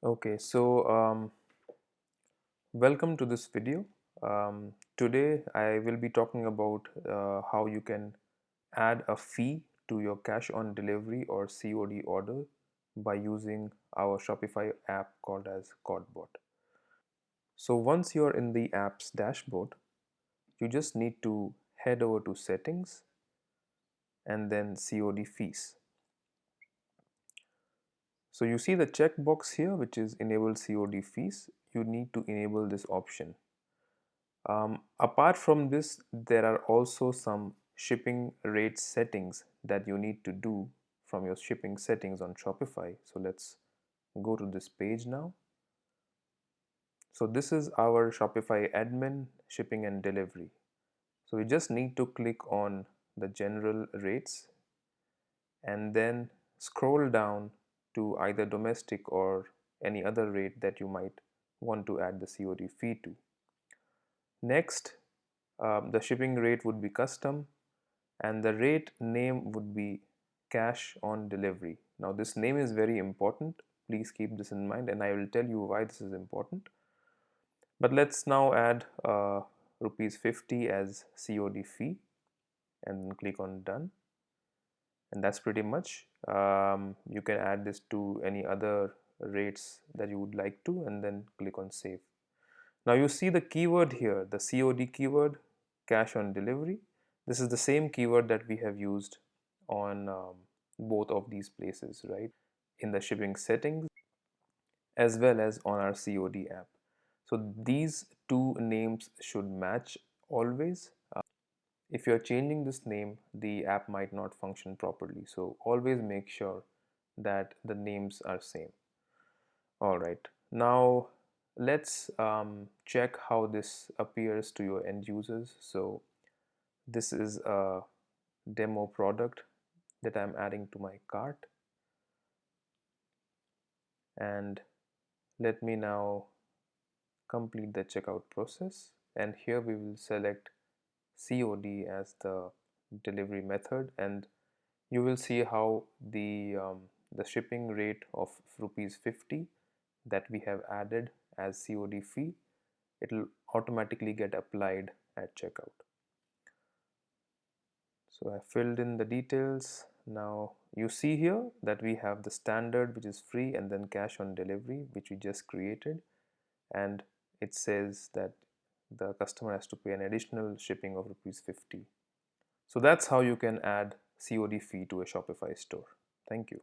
Okay, so welcome to this video. Today I will be talking about how you can add a fee to your cash on delivery or COD order by using our Shopify app called as CodBot. So once you're in the app's dashboard, you just need to head over to settings and then COD fees. So you see the checkbox here which is enable COD fees. You need to enable this option. Apart from this, there are also some shipping rate settings that you need to do from your shipping settings on Shopify. So let's go to this page now. So this is our Shopify admin shipping and delivery. So we just need to click on the general rates and then scroll down to either domestic or any other rate that you might want to add the COD fee to. Next, the shipping rate would be custom and the rate name would be cash on delivery. Now this name is very important. Please keep this in mind and I will tell you why this is important. But let's now add rupees 50 as COD fee and then click on done. And that's pretty much. You can add this to any other rates that you would like to and then click on save. Now you see the keyword here, the COD keyword, cash on delivery. This is the same keyword that we have used on both of these places, right? In the shipping settings as well as on our COD app. So these two names should match always. If you're changing this name, the app might not function properly. So always make sure that the names are same. All right, now let's check how this appears to your end users. So this is a demo product that I'm adding to my cart, and let me now complete the checkout process, and here we will select COD as the delivery method, and you will see how the shipping rate of rupees 50 that we have added as COD fee, it will automatically get applied at checkout. So I filled in the details. Now you see here that we have the standard, which is free, and then cash on delivery, which we just created, and it says that the customer has to pay an additional shipping of rupees 50. So that's how you can add COD fee to a Shopify store. Thank you.